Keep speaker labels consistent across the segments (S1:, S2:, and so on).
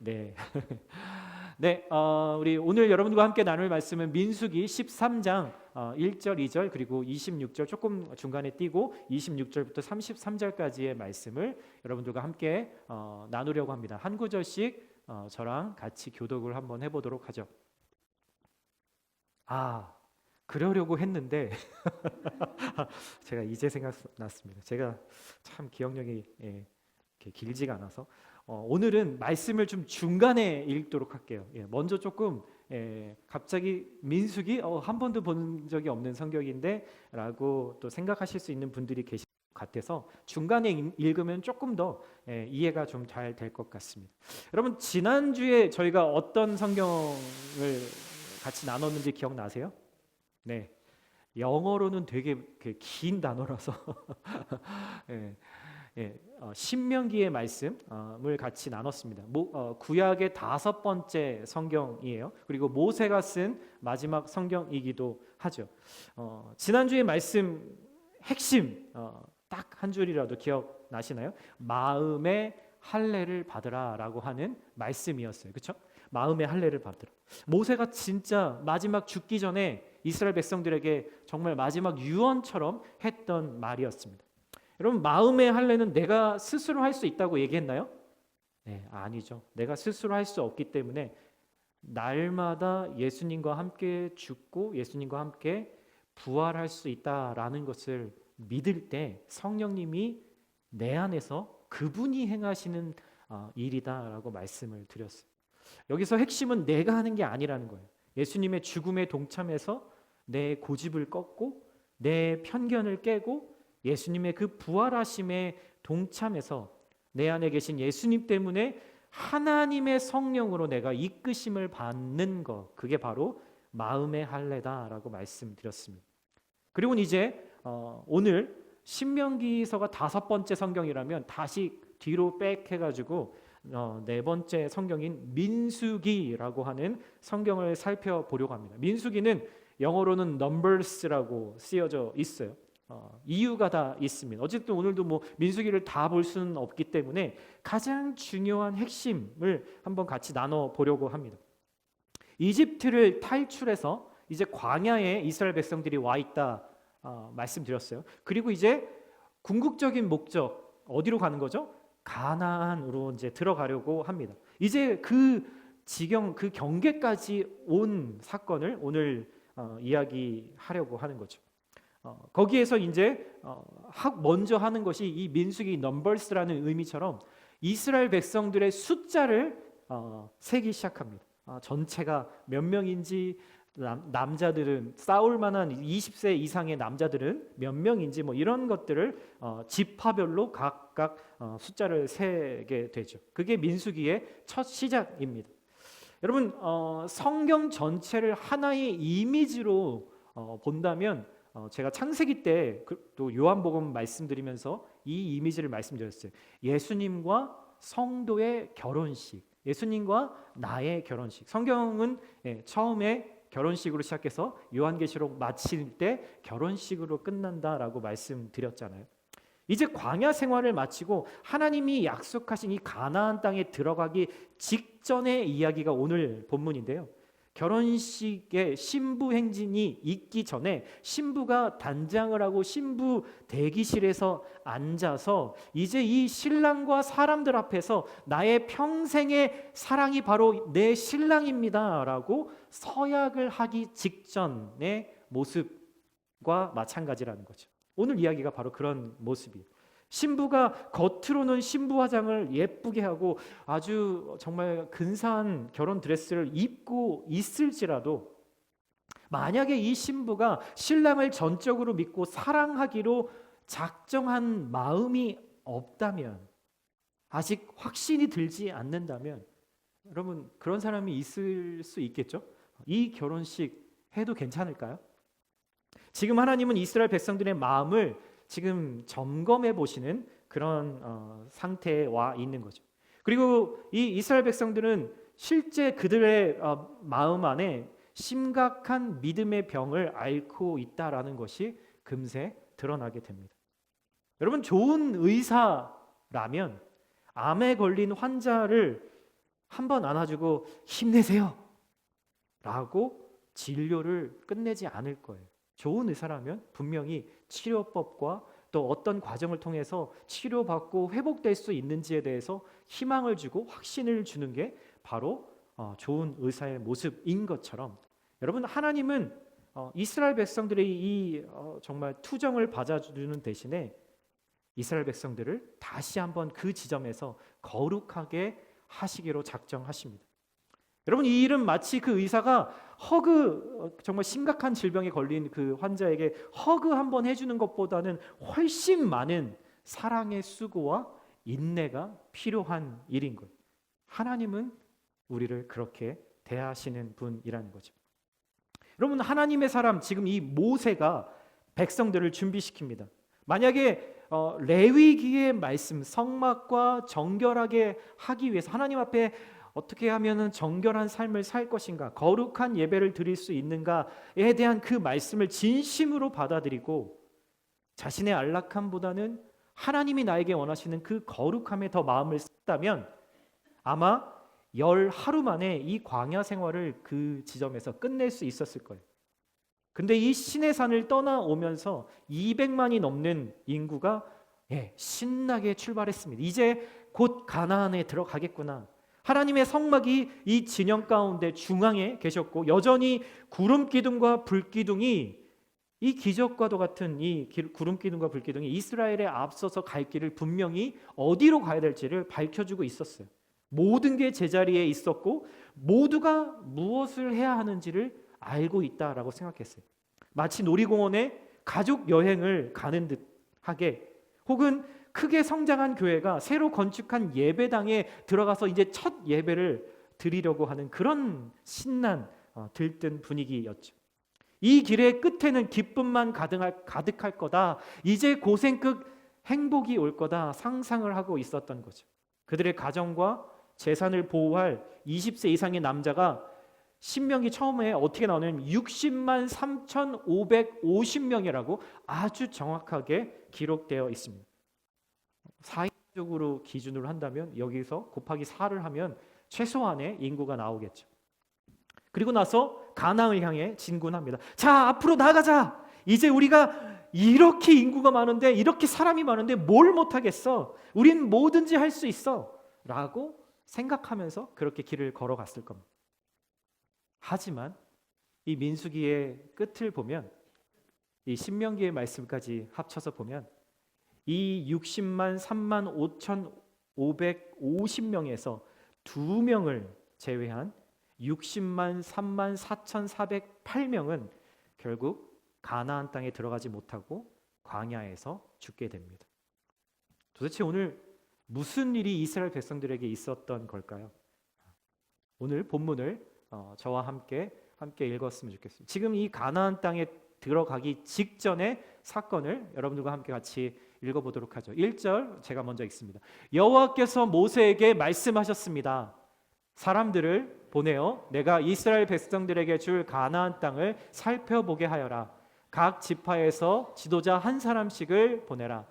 S1: 네. 네, 우리 오늘 여러분과 함께 나눌 말씀은 민수기 13장 1절, 2절 그리고 26절 조금 중간에 띄고 26절부터 33절까지의 말씀을 여러분들과 함께 나누려고 합니다. 한 구절씩 저랑 같이 교독을 한번 해보도록 하죠. 그러려고 했는데 제가 이제 생각났습니다. 제가 참 기억력이 이렇게 길지가 않아서 오늘은 말씀을 좀 중간에 읽도록 할게요. 먼저 조금 갑자기 민수기 한 번도 본 적이 없는 성경인데 라고 또 생각하실 수 있는 분들이 계실 것 같아서 중간에 읽으면 조금 더 이해가 좀 잘 될 것 같습니다. 여러분 지난주에 저희가 어떤 성경을 같이 나눴는지 기억나세요? 네, 영어로는 되게 긴 단어라서 신명기의 말씀을 같이 나눴습니다. 구약의 5번째 성경이에요. 그리고 모세가 쓴 마지막 성경이기도 하죠. 지난주의 말씀 핵심 딱 한 줄이라도 기억나시나요? 마음의 할례를 받으라라고 하는 말씀이었어요. 그렇죠? 마음의 할례를 받으라. 모세가 진짜 마지막 죽기 전에 이스라엘 백성들에게 정말 마지막 유언처럼 했던 말이었습니다. 여러분 마음의 할례는 내가 스스로 할 수 있다고 얘기했나요? 네, 아니죠. 내가 스스로 할 수 없기 때문에 날마다 예수님과 함께 죽고 예수님과 함께 부활할 수 있다라는 것을 믿을 때 성령님이 내 안에서 그분이 행하시는 일이다라고 말씀을 드렸어요. 여기서 핵심은 내가 하는 게 아니라는 거예요. 예수님의 죽음에 동참해서 내 고집을 꺾고 내 편견을 깨고 예수님의 그 부활하심에 동참해서 내 안에 계신 예수님 때문에 하나님의 성령으로 내가 이끄심을 받는 것, 그게 바로 마음의 할례다라고 말씀드렸습니다. 그리고 이제 오늘 신명기서가 5번째 성경이라면 다시 뒤로 백 해가지고 4번째 성경인 민수기라고 하는 성경을 살펴보려고 합니다. 민수기는 영어로는 numbers라고 쓰여져 있어요. 이유가 다 있습니다. 어쨌든 오늘도 민수기를 다 볼 수는 없기 때문에 가장 중요한 핵심을 한번 같이 나눠 보려고 합니다. 이집트를 탈출해서 이제 광야에 이스라엘 백성들이 와 있다 말씀드렸어요. 그리고 이제 궁극적인 목적 어디로 가는 거죠? 가나안으로 이제 들어가려고 합니다. 이제 그 지경 그 경계까지 온 사건을 오늘 이야기하려고 하는 거죠. 거기에서 이제 먼저 하는 것이 이 민수기 넘버스라는 의미처럼 이스라엘 백성들의 숫자를 세기 시작합니다. 전체가 몇 명인지 남자들은 싸울 만한 20세 이상의 남자들은 몇 명인지 이런 것들을 지파별로 각각 숫자를 세게 되죠. 그게 민수기의 첫 시작입니다. 여러분 성경 전체를 하나의 이미지로 본다면 제가 창세기 때 또 요한복음 말씀드리면서 이 이미지를 말씀드렸어요. 예수님과 성도의 결혼식, 예수님과 나의 결혼식. 성경은 처음에 결혼식으로 시작해서 요한계시록 마칠 때 결혼식으로 끝난다라고 말씀드렸잖아요. 이제 광야 생활을 마치고 하나님이 약속하신 이 가나안 땅에 들어가기 직전의 이야기가 오늘 본문인데요. 결혼식에 신부 행진이 있기 전에 신부가 단장을 하고 신부 대기실에서 앉아서 이제 이 신랑과 사람들 앞에서 나의 평생의 사랑이 바로 내 신랑입니다 라고 서약을 하기 직전의 모습과 마찬가지라는 거죠. 오늘 이야기가 바로 그런 모습이에요. 신부가 겉으로는 신부 화장을 예쁘게 하고 아주 정말 근사한 결혼 드레스를 입고 있을지라도 만약에 이 신부가 신랑을 전적으로 믿고 사랑하기로 작정한 마음이 없다면, 아직 확신이 들지 않는다면 여러분 그런 사람이 있을 수 있겠죠? 이 결혼식 해도 괜찮을까요? 지금 하나님은 이스라엘 백성들의 마음을 지금 점검해 보시는 그런 상태에 와 있는 거죠. 그리고 이 이스라엘 백성들은 실제 그들의 마음 안에 심각한 믿음의 병을 앓고 있다라는 것이 금세 드러나게 됩니다. 여러분 좋은 의사라면 암에 걸린 환자를 한번 안아주고 힘내세요 라고 진료를 끝내지 않을 거예요. 좋은 의사라면 분명히 치료법과 또 어떤 과정을 통해서 치료받고 회복될 수 있는지에 대해서 희망을 주고 확신을 주는 게 바로 좋은 의사의 모습인 것처럼, 여러분, 하나님은 이스라엘 백성들의 이 정말 투정을 받아주는 대신에 이스라엘 백성들을 다시 한번 그 지점에서 거룩하게 하시기로 작정하십니다. 여러분, 이 일은 마치 그 의사가 정말 심각한 질병에 걸린 그 환자에게 허그 한번 해주는 것보다는 훨씬 많은 사랑의 수고와 인내가 필요한 일인 거예요. 하나님은 우리를 그렇게 대하시는 분이라는 거죠. 여러분, 하나님의 사람, 지금 이 모세가 백성들을 준비시킵니다. 만약에 레위기의 말씀, 성막과 정결하게 하기 위해서 하나님 앞에 어떻게 하면 정결한 삶을 살 것인가, 거룩한 예배를 드릴 수 있는가에 대한 그 말씀을 진심으로 받아들이고 자신의 안락함보다는 하나님이 나에게 원하시는 그 거룩함에 더 마음을 쏟다면 아마 10하루 만에 이 광야 생활을 그 지점에서 끝낼 수 있었을 거예요. 근데 이 시내산을 떠나오면서 200만이 넘는 인구가 신나게 출발했습니다. 이제 곧 가나안에 들어가겠구나. 하나님의 성막이 이 진영 가운데 중앙에 계셨고 여전히 구름 기둥과 불 기둥이, 이 기적과도 같은 이 구름 기둥과 불 기둥이 이스라엘에 앞서서 갈 길을 분명히 어디로 가야 될지를 밝혀주고 있었어요. 모든 게 제자리에 있었고 모두가 무엇을 해야 하는지를 알고 있다라고 생각했어요. 마치 놀이공원에 가족 여행을 가는 듯하게, 혹은 크게 성장한 교회가 새로 건축한 예배당에 들어가서 이제 첫 예배를 드리려고 하는 그런 신난 들뜬 분위기였죠. 이 길의 끝에는 기쁨만 가득할 거다, 이제 고생 끝 행복이 올 거다 상상을 하고 있었던 거죠. 그들의 가정과 재산을 보호할 20세 이상의 남자가 신명기 처음에 어떻게 나오냐면 60만 3,550명이라고 아주 정확하게 기록되어 있습니다. 4인적으로 기준으로 한다면 여기서 곱하기 4를 하면 최소한의 인구가 나오겠죠. 그리고 나서 가나안을 향해 진군합니다. 자, 앞으로 나가자. 이제 우리가 이렇게 인구가 많은데, 이렇게 사람이 많은데 뭘 못하겠어. 우린 뭐든지 할 수 있어 라고 생각하면서 그렇게 길을 걸어갔을 겁니다. 하지만 이 민수기의 끝을 보면, 이 신명기의 말씀까지 합쳐서 보면 이 60만 3만 5,550명에서 2명을 제외한 60만 3만 4,408명은 결국 가나안 땅에 들어가지 못하고 광야에서 죽게 됩니다. 도대체 오늘 무슨 일이 이스라엘 백성들에게 있었던 걸까요? 오늘 본문을 저와 함께 읽었으면 좋겠습니다. 지금 이 가나안 땅에 들어가기 직전의 사건을 여러분들과 함께 같이 읽어보도록 하죠. 1절 제가 먼저 읽습니다. 여호와께서 모세에게 말씀하셨습니다. 사람들을 보내어 내가 이스라엘 백성들에게 줄 가나안 땅을 살펴보게 하여라. 각 지파에서 지도자 한 사람씩을 보내라.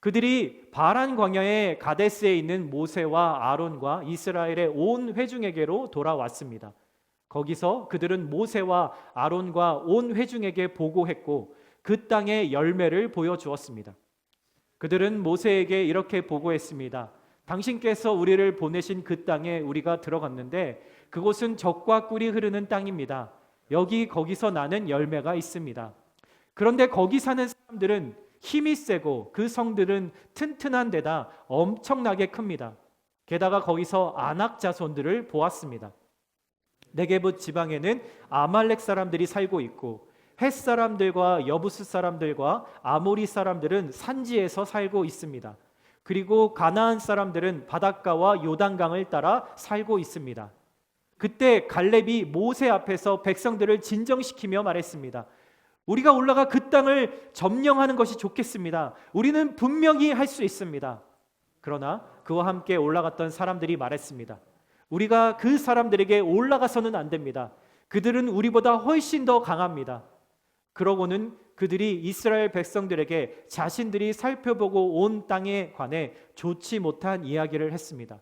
S1: 그들이 바란 광야의 가데스에 있는 모세와 아론과 이스라엘의 온 회중에게로 돌아왔습니다. 거기서 그들은 모세와 아론과 온 회중에게 보고했고 그 땅의 열매를 보여주었습니다. 그들은 모세에게 이렇게 보고했습니다. 당신께서 우리를 보내신 그 땅에 우리가 들어갔는데 그곳은 젖과 꿀이 흐르는 땅입니다. 거기서 나는 열매가 있습니다. 그런데 거기 사는 사람들은 힘이 세고 그 성들은 튼튼한 데다 엄청나게 큽니다. 게다가 거기서 아낙 자손들을 보았습니다. 네게부 지방에는 아말렉 사람들이 살고 있고 헷 사람들과 여부스 사람들과 아모리 사람들은 산지에서 살고 있습니다. 그리고 가나안 사람들은 바닷가와 요단강을 따라 살고 있습니다. 그때 갈렙이 모세 앞에서 백성들을 진정시키며 말했습니다. 우리가 올라가 그 땅을 점령하는 것이 좋겠습니다. 우리는 분명히 할 수 있습니다. 그러나 그와 함께 올라갔던 사람들이 말했습니다. 우리가 그 사람들에게 올라가서는 안 됩니다. 그들은 우리보다 훨씬 더 강합니다. 그러고는 그들이 이스라엘 백성들에게 자신들이 살펴보고 온 땅에 관해 좋지 못한 이야기를 했습니다.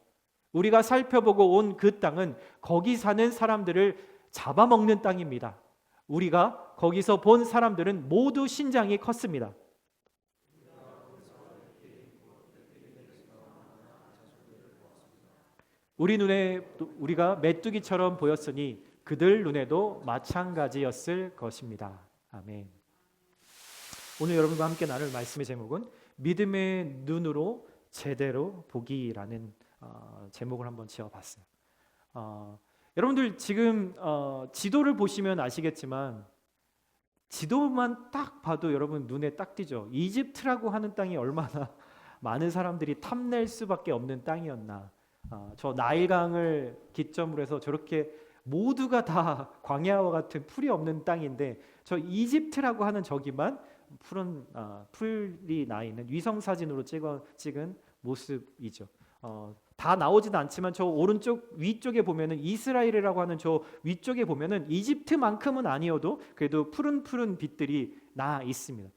S1: 우리가 살펴보고 온 그 땅은 거기 사는 사람들을 잡아먹는 땅입니다. 우리가 거기서 본 사람들은 모두 신장이 컸습니다. 우리 눈에 우리가 메뚜기처럼 보였으니 그들 눈에도 마찬가지였을 것입니다. 아멘. 오늘 여러분과 함께 나눌 말씀의 제목은 믿음의 눈으로 제대로 보기라는 제목을 한번 지어봤어요. 여러분들 지금 지도를 보시면 아시겠지만 지도만 딱 봐도 여러분 눈에 딱 띄죠. 이집트라고 하는 땅이 얼마나 많은 사람들이 탐낼 수밖에 없는 땅이었나. 저 나일강을 기점으로 해서 저렇게 모두가 다 광야와 같은 풀이 없는 땅인데 저 이집트라고 하는 저기만 푸른 풀이 나 있는 위성 사진으로 찍은 모습이죠. 다 나오지는 않지만 저 오른쪽 위쪽에 보면은 이스라엘이라고 하는 저 위쪽에 보면은 이집트만큼은 아니어도 그래도 푸른 빛들이 나 있습니다.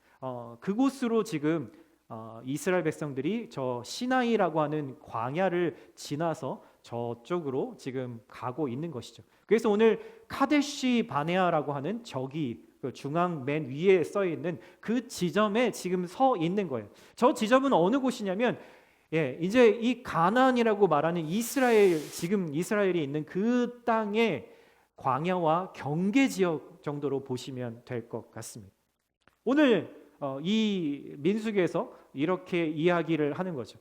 S1: 그곳으로 지금 이스라엘 백성들이 저 시나이라고 하는 광야를 지나서 저쪽으로 지금 가고 있는 것이죠. 그래서 오늘 카데시 바네아라고 하는 저기 중앙 맨 위에 써 있는 그 지점에 지금 서 있는 거예요. 저 지점은 어느 곳이냐면 이제 이 가나안이라고 말하는 이스라엘, 지금 이스라엘이 있는 그 땅의 광야와 경계 지역 정도로 보시면 될 것 같습니다. 오늘 이 민수기에서 이렇게 이야기를 하는 거죠.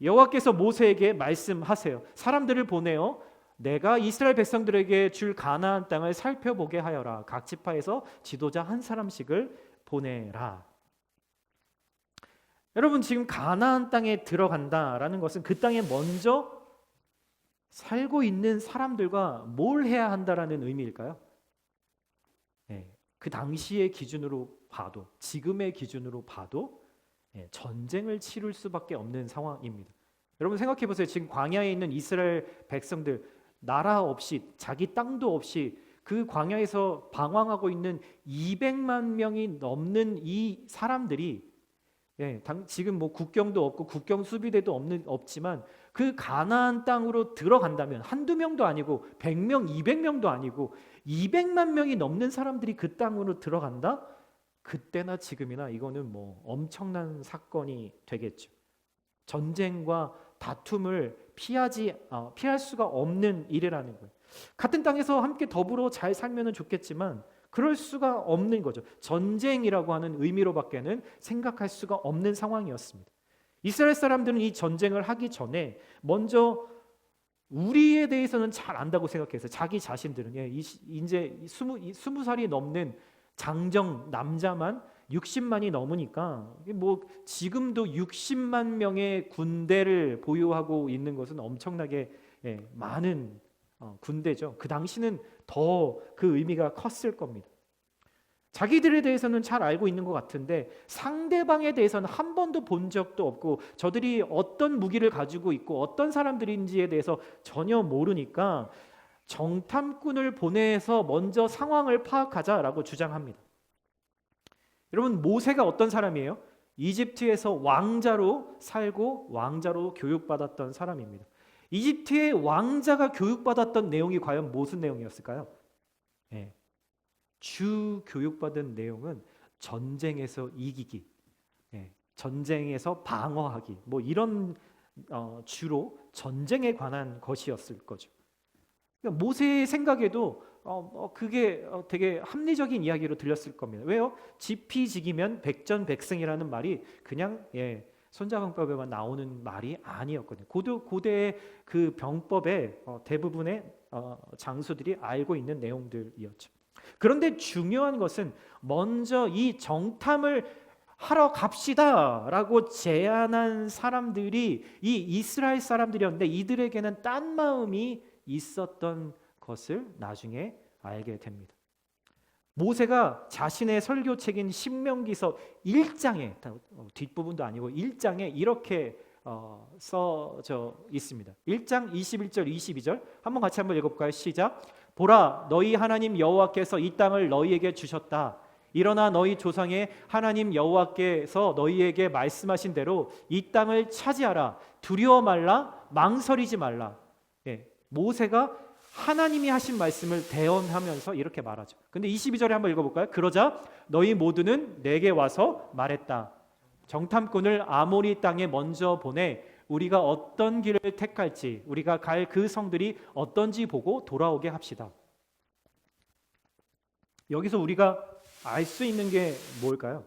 S1: 여호와께서 모세에게 말씀하세요. 사람들을 보내어 내가 이스라엘 백성들에게 줄 가나안 땅을 살펴보게 하여라. 각 지파에서 지도자 한 사람씩을 보내라. 여러분 지금 가나안 땅에 들어간다라는 것은 그 땅에 먼저 살고 있는 사람들과 뭘 해야 한다라는 의미일까요? 그 당시의 기준으로 봐도, 지금의 기준으로 봐도 전쟁을 치룰 수밖에 없는 상황입니다. 여러분 생각해 보세요. 지금 광야에 있는 이스라엘 백성들, 나라 없이, 자기 땅도 없이 그 광야에서 방황하고 있는 200만 명이 넘는 이 사람들이 지금 뭐 국경도 없고 국경 수비대도 없지만 그 가나안 땅으로 들어간다면 한두 명도 아니고 100명, 200명도 아니고 200만 명이 넘는 사람들이 그 땅으로 들어간다? 그때나 지금이나 이거는 뭐 엄청난 사건이 되겠죠. 전쟁과 다툼을 피할 수가 없는 일이라는 거예요. 같은 땅에서 함께 더불어 잘 살면 좋겠지만 그럴 수가 없는 거죠. 전쟁이라고 하는 의미로밖에는 생각할 수가 없는 상황이었습니다. 이스라엘 사람들은 이 전쟁을 하기 전에 먼저 우리에 대해서는 잘 안다고 생각해서 자기 자신들은 이제 20살이 넘는 장정 남자만 60만이 넘으니까 뭐 지금도 60만 명의 군대를 보유하고 있는 것은 엄청나게 많은 군대죠. 그 당시는 더 그 의미가 컸을 겁니다. 자기들에 대해서는 잘 알고 있는 것 같은데 상대방에 대해서는 한 번도 본 적도 없고 저들이 어떤 무기를 가지고 있고 어떤 사람들인지에 대해서 전혀 모르니까 정탐꾼을 보내서 먼저 상황을 파악하자라고 주장합니다. 여러분 모세가 어떤 사람이에요? 이집트에서 왕자로 살고 왕자로 교육받았던 사람입니다. 이집트의 왕자가 교육받았던 내용이 과연 무슨 내용이었을까요? 주 교육받은 내용은 전쟁에서 이기기, 전쟁에서 방어하기, 뭐 이런 주로 전쟁에 관한 것이었을 거죠. 그러니까 모세의 생각에도 그게 되게 합리적인 이야기로 들렸을 겁니다. 왜요? 지피지기면 백전백승이라는 말이 그냥 손자병법에만 나오는 말이 아니었거든요. 고대의 그 병법의 대부분의 장수들이 알고 있는 내용들이었죠. 그런데 중요한 것은 먼저 이 정탐을 하러 갑시다라고 제안한 사람들이 이 이스라엘 사람들이었는데 이들에게는 딴 마음이 있었던 것을 나중에 알게 됩니다. 모세가 자신의 설교책인 신명기서 1장에 뒷부분도 아니고 1장에 이렇게 써져 있습니다. 1장 21절 22절 한번 같이 한번 읽어볼까요? 시작. 보라 너희 하나님 여호와께서 이 땅을 너희에게 주셨다. 일어나 너희 조상의 하나님 여호와께서 너희에게 말씀하신 대로 이 땅을 차지하라. 두려워 말라 망설이지 말라. 모세가 하나님이 하신 말씀을 대언하면서 이렇게 말하죠. 근데 22절에 한번 읽어볼까요? 그러자 너희 모두는 내게 와서 말했다. 정탐꾼을 아모리 땅에 먼저 보내 우리가 어떤 길을 택할지, 우리가 갈 그 성들이 어떤지 보고 돌아오게 합시다. 여기서 우리가 알 수 있는 게 뭘까요?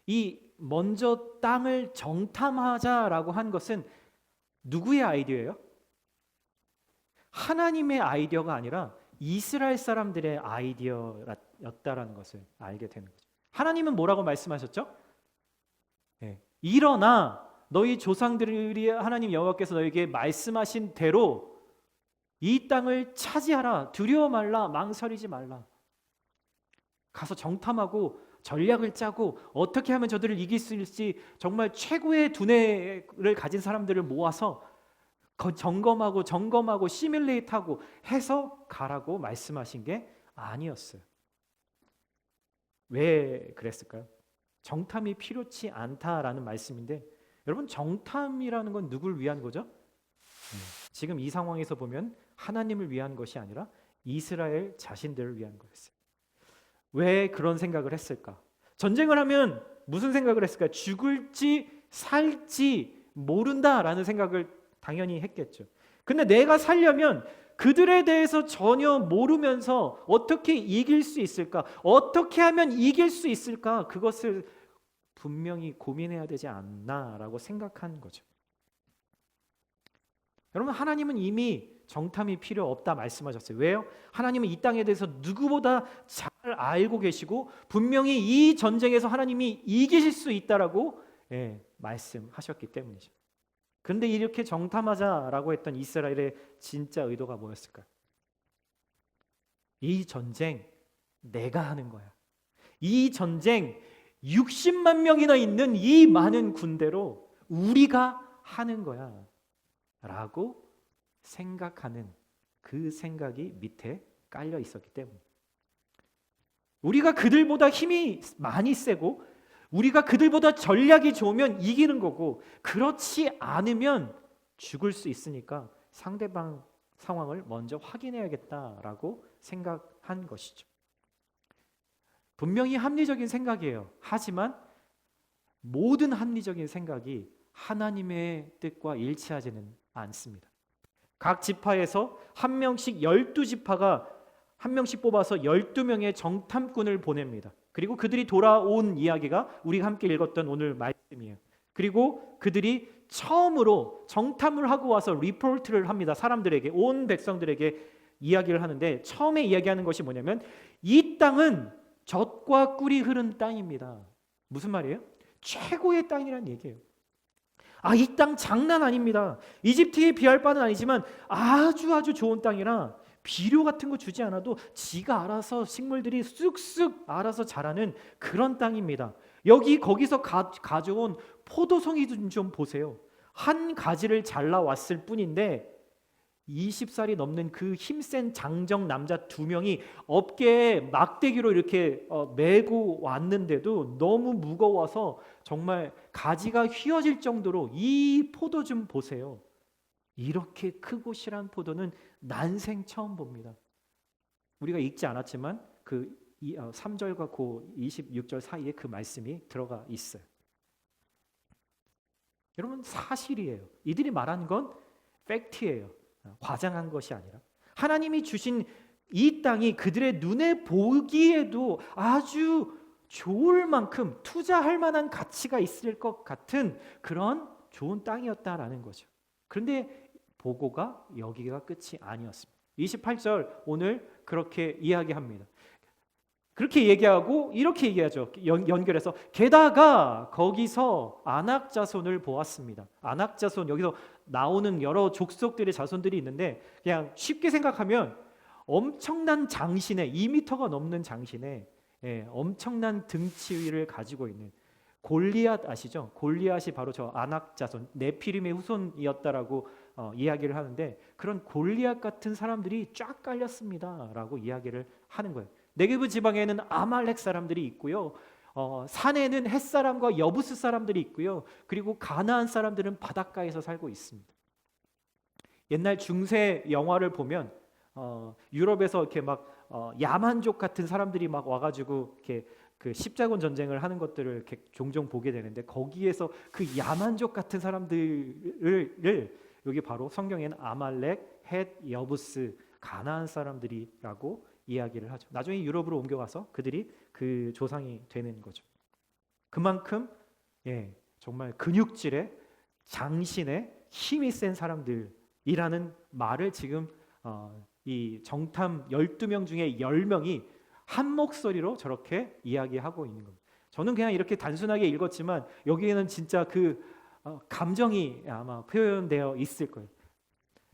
S1: 이 먼저 땅을 정탐하자라고 한 것은 누구의 아이디어예요? 하나님의 아이디어가 아니라 이스라엘 사람들의 아이디어였다라는 것을 알게 되는 거죠. 하나님은 뭐라고 말씀하셨죠? 일어나 너희 조상들이 하나님 여호와께서 너에게 말씀하신 대로 이 땅을 차지하라. 두려워 말라. 망설이지 말라. 가서 정탐하고 전략을 짜고 어떻게 하면 저들을 이길 수 있을지 정말 최고의 두뇌를 가진 사람들을 모아서 점검하고 시뮬레이트하고 해서 가라고 말씀하신 게 아니었어요. 왜 그랬을까요? 정탐이 필요치 않다라는 말씀인데, 여러분, 정탐이라는 건 누굴 위한 거죠? 지금 이 상황에서 보면 하나님을 위한 것이 아니라 이스라엘 자신들을 위한 거였어요. 왜 그런 생각을 했을까? 전쟁을 하면 무슨 생각을 했을까? 죽을지 살지 모른다라는 생각을 당연히 했겠죠. 근데 내가 살려면 그들에 대해서 전혀 모르면서 어떻게 이길 수 있을까? 어떻게 하면 이길 수 있을까? 그것을 분명히 고민해야 되지 않나라고 생각한 거죠. 여러분, 하나님은 이미 정탐이 필요 없다 말씀하셨어요. 왜요? 하나님은 이 땅에 대해서 누구보다 잘 알고 계시고 분명히 이 전쟁에서 하나님이 이기실 수 있다라고 말씀하셨기 때문이죠. 그런데 이렇게 정탐하자라고 했던 이스라엘의 진짜 의도가 뭐였을까요? 이 전쟁 내가 하는 거야. 이 전쟁 60만 명이나 있는 이 많은 군대로 우리가 하는 거야 라고 생각하는 그 생각이 밑에 깔려 있었기 때문에, 우리가 그들보다 힘이 많이 세고 우리가 그들보다 전략이 좋으면 이기는 거고, 그렇지 않으면 죽을 수 있으니까 상대방 상황을 먼저 확인해야겠다라고 생각한 것이죠. 분명히 합리적인 생각이에요. 하지만 모든 합리적인 생각이 하나님의 뜻과 일치하지는 않습니다. 각 지파에서 한 명씩 12지파가 한 명씩 뽑아서 12명의 정탐꾼을 보냅니다. 그리고 그들이 돌아온 이야기가 우리가 함께 읽었던 오늘 말씀이에요. 그리고 그들이 처음으로 정탐을 하고 와서 리포트를 합니다. 사람들에게, 온 백성들에게 이야기를 하는데, 처음에 이야기하는 것이 뭐냐면 이 땅은 젖과 꿀이 흐른 땅입니다. 무슨 말이에요? 최고의 땅이라는 얘기예요. 이 땅 장난 아닙니다. 이집트에 비할 바는 아니지만 아주 좋은 땅이라 비료 같은 거 주지 않아도 지가 알아서 식물들이 쑥쑥 알아서 자라는 그런 땅입니다. 거기서 가져온 포도송이 좀 보세요. 한 가지를 잘라왔을 뿐인데 20살이 넘는 그 힘센 장정 남자 2명이 어깨에 막대기로 이렇게 메고 왔는데도 너무 무거워서 정말 가지가 휘어질 정도로, 이 포도 좀 보세요. 이렇게 크고 실한 포도는 난생 처음 봅니다. 우리가 읽지 않았지만 그 3절과 그 26절 사이에 그 말씀이 들어가 있어요. 여러분, 사실이에요. 이들이 말한 건 팩트예요. 과장한 것이 아니라 하나님이 주신 이 땅이 그들의 눈에 보기에도 아주 좋을 만큼 투자할 만한 가치가 있을 것 같은 그런 좋은 땅이었다라는 거죠. 그런데 보고가 여기가 끝이 아니었습니다. 28절 오늘 그렇게 이야기합니다. 그렇게 얘기하고 이렇게 얘기하죠. 연결해서 게다가 거기서 아낙 자손을 보았습니다. 아낙 자손, 여기서 나오는 여러 족속들의 자손들이 있는데 그냥 쉽게 생각하면 엄청난 장신에, 2m가 넘는 장신에 엄청난 등치를 가지고 있는 골리앗 아시죠? 골리앗이 바로 저 아낙 자손, 네피림의 후손이었다라고 이야기를 하는데, 그런 골리앗 같은 사람들이 쫙 깔렸습니다라고 이야기를 하는 거예요. 네게브 지방에는 아말렉 사람들이 있고요. 산에는 헷 사람과 여부스 사람들이 있고요. 그리고 가나안 사람들은 바닷가에서 살고 있습니다. 옛날 중세 영화를 보면 유럽에서 이렇게 막 야만족 같은 사람들이 막 와가지고 이렇게 그 십자군 전쟁을 하는 것들을 이렇게 종종 보게 되는데, 거기에서 그 야만족 같은 사람들을 여기 바로 성경에는 아말렉, 헷, 여부스, 가나안 사람들이라고 이야기를 하죠. 나중에 유럽으로 옮겨가서 그들이 그 조상이 되는 거죠. 그만큼 정말 근육질의 장신의 힘이 센 사람들이라는 말을 지금 이 정탐 12명 중에 10명이 한 목소리로 저렇게 이야기하고 있는 겁니다. 저는 그냥 이렇게 단순하게 읽었지만 여기에는 진짜 그 감정이 아마 표현되어 있을 거예요.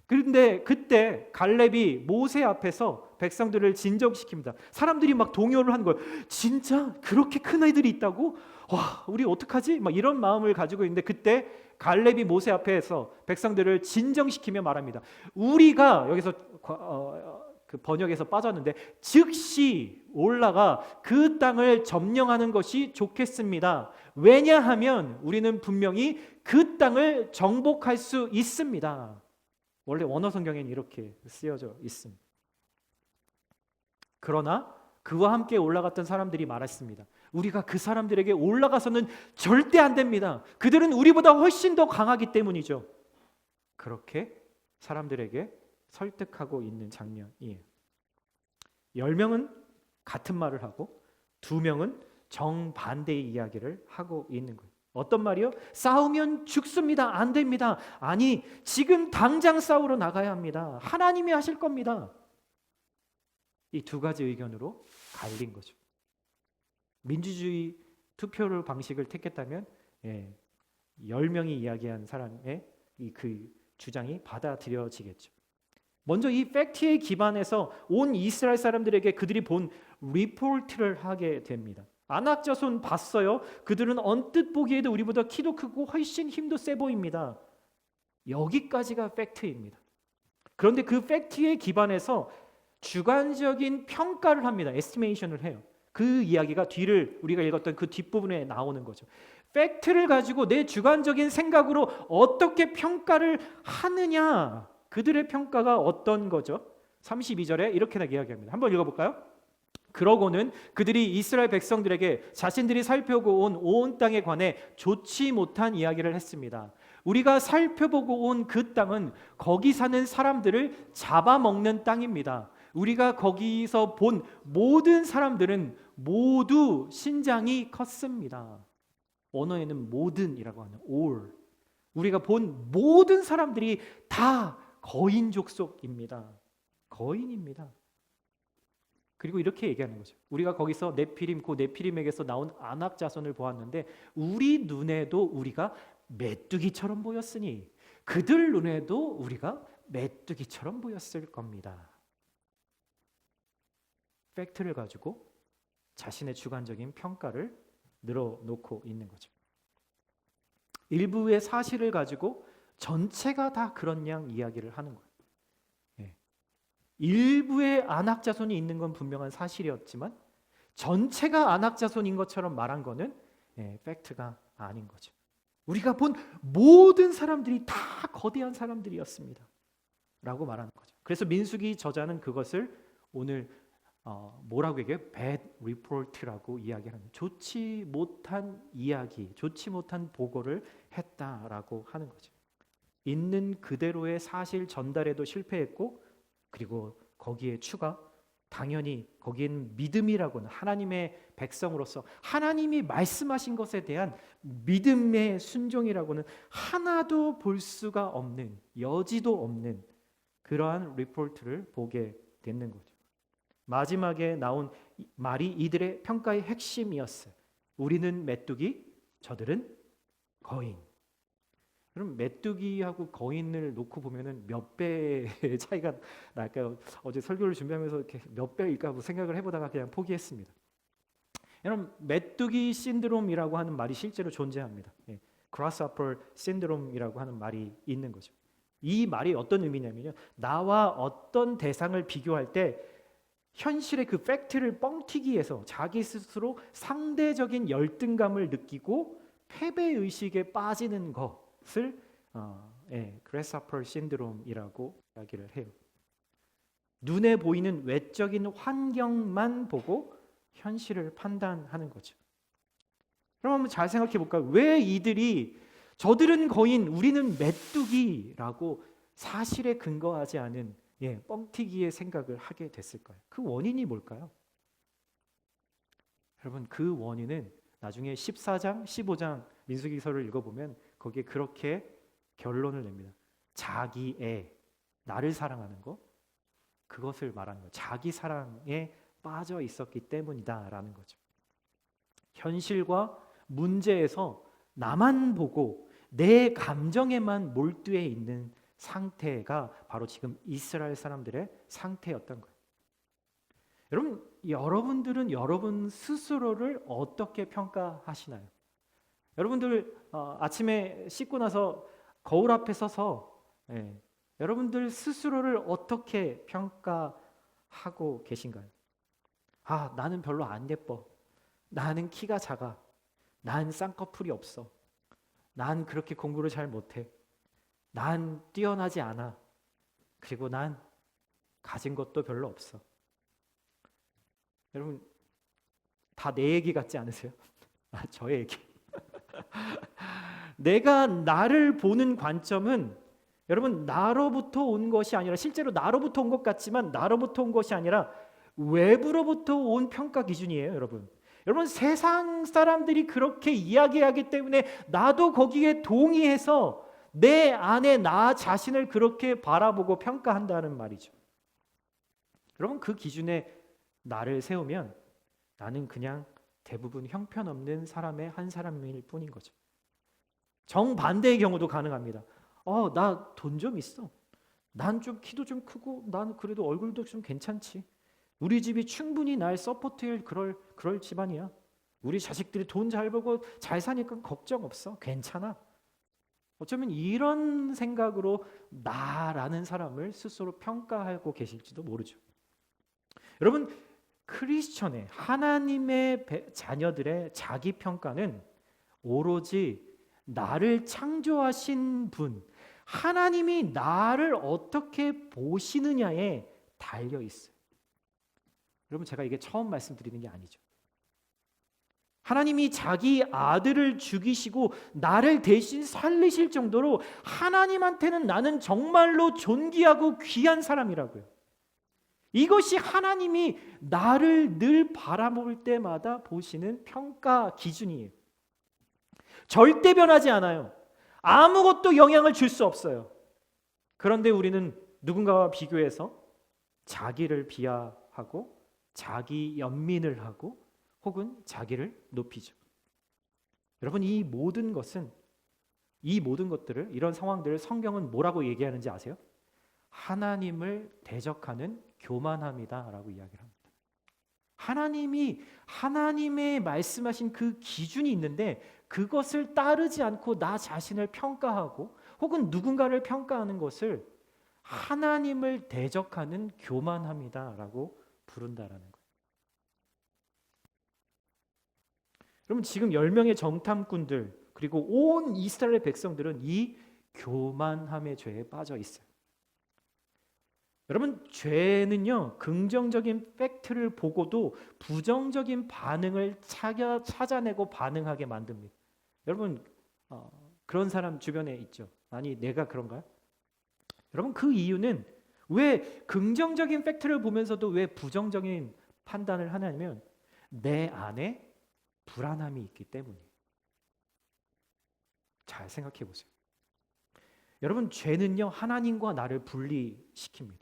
S1: 그런데 그때 갈렙이 모세 앞에서 백성들을 진정시킵니다. 사람들이 막 동요를 하는 거예요. 진짜 그렇게 큰 애들이 있다고? 와, 우리 어떡하지? 막 이런 마음을 가지고 있는데, 그때 갈렙이 모세 앞에서 백성들을 진정시키며 말합니다. 우리가 여기서 그 번역에서 빠졌는데, 즉시 올라가 그 땅을 점령하는 것이 좋겠습니다. 왜냐하면 우리는 분명히 그 땅을 정복할 수 있습니다. 원래 원어 성경에는 이렇게 쓰여져 있습니다. 그러나 그와 함께 올라갔던 사람들이 말했습니다. 우리가 그 사람들에게 올라가서는 절대 안 됩니다. 그들은 우리보다 훨씬 더 강하기 때문이죠. 그렇게 사람들에게 설득하고 있는 장면이에요. 10명은 같은 말을 하고 2명은 정반대의 이야기를 하고 있는 거예요. 어떤 말이요? 싸우면 죽습니다. 안 됩니다. 아니, 지금 당장 싸우러 나가야 합니다. 하나님이 하실 겁니다. 이 두 가지 의견으로 갈린 거죠. 민주주의 투표를 방식을 택했다면 10명이 이야기한 사람의 그 주장이 받아들여지겠죠. 먼저 이 팩트에 기반해서 온 이스라엘 사람들에게 그들이 본 리포트를 하게 됩니다. 아낙 자손 봤어요? 그들은 언뜻 보기에도 우리보다 키도 크고 훨씬 힘도 세 보입니다. 여기까지가 팩트입니다. 그런데 그 팩트에 기반해서 주관적인 평가를 합니다. 에스티메이션을 해요. 그 이야기가 뒤를 우리가 읽었던 그 뒷부분에 나오는 거죠. 팩트를 가지고 내 주관적인 생각으로 어떻게 평가를 하느냐, 그들의 평가가 어떤 거죠? 32절에 이렇게 이야기합니다. 한번 읽어볼까요? 그러고는 그들이 이스라엘 백성들에게 자신들이 살펴보고 온 땅에 관해 좋지 못한 이야기를 했습니다. 우리가 살펴보고 온 그 땅은 거기 사는 사람들을 잡아먹는 땅입니다. 우리가 거기서 본 모든 사람들은 모두 신장이 컸습니다. 언어에는 모든이라고 하는 all. 우리가 본 모든 사람들이 다 거인 족속입니다. 거인입니다. 그리고 이렇게 얘기하는 거죠. 우리가 거기서 네피림, 그 네피림에게서 나온 아낙 자손을 보았는데 우리 눈에도 우리가 메뚜기처럼 보였으니 그들 눈에도 우리가 메뚜기처럼 보였을 겁니다. 팩트를 가지고 자신의 주관적인 평가를 늘어놓고 있는 거죠. 일부의 사실을 가지고 전체가 다 그런 양 이야기를 하는 거예요. 일부의 아낙 자손이 있는 건 분명한 사실이었지만 전체가 아낙 자손인 것처럼 말한 거는 팩트가 아닌 거죠. 우리가 본 모든 사람들이 다 거대한 사람들이었습니다 라고 말하는 거죠. 그래서 민수기 저자는 그것을 오늘 뭐라고 얘기해요? bad report라고 이야기하는, 좋지 못한 이야기, 좋지 못한 보고를 했다라고 하는 거죠. 있는 그대로의 사실 전달에도 실패했고, 그리고 거기에 추가, 당연히 거기에는 믿음이라고는 하나님의 백성으로서 하나님이 말씀하신 것에 대한 믿음의 순종이라고는 하나도 볼 수가 없는, 여지도 없는 그러한 리포트를 보게 되는 거죠. 마지막에 나온 말이 이들의 평가의 핵심이었어요. 우리는 메뚜기, 저들은 거인. 그럼 메뚜기하고 거인을 놓고 보면은 몇 배의 차이가 날까요? 어제 설교를 준비하면서 이렇게 몇 배일까 생각을 해보다가 그냥 포기했습니다. 여러분, 메뚜기 신드롬이라고 하는 말이 실제로 존재합니다. grasshopper 신드롬이라고 하는 말이 있는 거죠. 이 말이 어떤 의미냐면요, 나와 어떤 대상을 비교할 때 현실의 그 팩트를 뻥튀기해서 자기 스스로 상대적인 열등감을 느끼고 패배의식에 빠지는 것을 그래스하퍼 신드롬이라고 이야기를 해요. 눈에 보이는 외적인 환경만 보고 현실을 판단하는 거죠. 그럼 한번 잘 생각해 볼까요? 왜 이들이 저들은 거인, 우리는 메뚜기라고 사실에 근거하지 않은 뻥튀기의 생각을 하게 됐을까요? 그 원인이 뭘까요? 여러분, 그 원인은 나중에 14장, 15장 민수기서를 읽어보면 거기에 그렇게 결론을 냅니다. 자기애, 나를 사랑하는 것, 그것을 말하는 거예요. 자기 사랑에 빠져 있었기 때문이다라는 거죠. 현실과 문제에서 나만 보고 내 감정에만 몰두해 있는 상태가 바로 지금 이스라엘 사람들의 상태였던 거예요. 여러분들은 여러분 스스로를 어떻게 평가하시나요? 여러분들 아침에 씻고 나서 거울 앞에 서서 여러분들 스스로를 어떻게 평가하고 계신가요? 나는 별로 안 예뻐. 나는 키가 작아. 난 쌍꺼풀이 없어. 난 그렇게 공부를 잘 못해. 난 뛰어나지 않아. 그리고 난 가진 것도 별로 없어. 여러분, 다 내 얘기 같지 않으세요? 저의 얘기. 내가 나를 보는 관점은 여러분, 나로부터 온 것이 아니라, 실제로 나로부터 온 것 같지만 나로부터 온 것이 아니라 외부로부터 온 평가 기준이에요, 여러분. 여러분, 세상 사람들이 그렇게 이야기하기 때문에 나도 거기에 동의해서 내 안에 나 자신을 그렇게 바라보고 평가한다는 말이죠. 여러분, 그 기준에 나를 세우면 나는 그냥 대부분 형편없는 사람의 한 사람일 뿐인 거죠. 정반대의 경우도 가능합니다. 나 돈 좀 있어. 난 좀 키도 좀 크고 난 그래도 얼굴도 좀 괜찮지. 우리 집이 충분히 날 서포트할 그럴 집안이야. 우리 자식들이 돈 잘 벌고 잘 사니까 걱정 없어. 괜찮아. 어쩌면 이런 생각으로 나라는 사람을 스스로 평가하고 계실지도 모르죠. 여러분, 크리스천의 하나님의 자녀들의 자기 평가는 오로지 나를 창조하신 분, 하나님이 나를 어떻게 보시느냐에 달려 있어요. 여러분, 제가 이게 처음 말씀드리는 게 아니죠. 하나님이 자기 아들을 죽이시고 나를 대신 살리실 정도로 하나님한테는 나는 정말로 존귀하고 귀한 사람이라고요. 이것이 하나님이 나를 늘 바라볼 때마다 보시는 평가 기준이에요. 절대 변하지 않아요. 아무것도 영향을 줄 수 없어요. 그런데 우리는 누군가와 비교해서 자기를 비하하고 자기 연민을 하고 혹은 자기를 높이죠. 여러분, 이 모든 것들을, 이런 상황들을 성경은 뭐라고 얘기하는지 아세요? 하나님을 대적하는 교만함이다라고 이야기를 합니다. 하나님의 말씀하신 그 기준이 있는데 그것을 따르지 않고 나 자신을 평가하고 혹은 누군가를 평가하는 것을 하나님을 대적하는 교만함이다라고 부른다라는 거예요. 여러분, 지금 10명의 정탐꾼들 그리고 온 이스라엘 백성들은 이 교만함의 죄에 빠져 있어요. 여러분, 죄는요, 긍정적인 팩트를 보고도 부정적인 반응을 찾아내고 반응하게 만듭니다. 여러분, 그런 사람 주변에 있죠? 아니, 내가 그런가요? 여러분, 그 이유는 왜 긍정적인 팩트를 보면서도 왜 부정적인 판단을 하냐면 내 안에 불안함이 있기 때문이에요. 잘 생각해 보세요. 여러분, 죄는요, 하나님과 나를 분리시킵니다.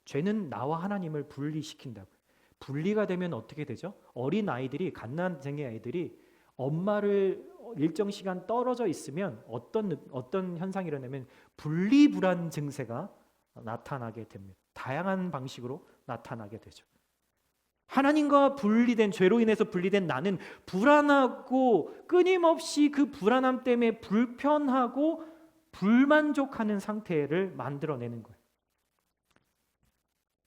S1: 죄는 나와 하나님을 분리시킨다고요. 분리가 되면 어떻게 되죠? 어린 아이들이, 갓난쟁이 아이들이 엄마를 일정 시간 떨어져 있으면 어떤 현상이 일어나면 분리불안 증세가 나타나게 됩니다. 다양한 방식으로 나타나게 되죠. 하나님과 분리된, 죄로 인해서 분리된 나는 불안하고 끊임없이 그 불안함 때문에 불편하고 불만족하는 상태를 만들어내는 거예요.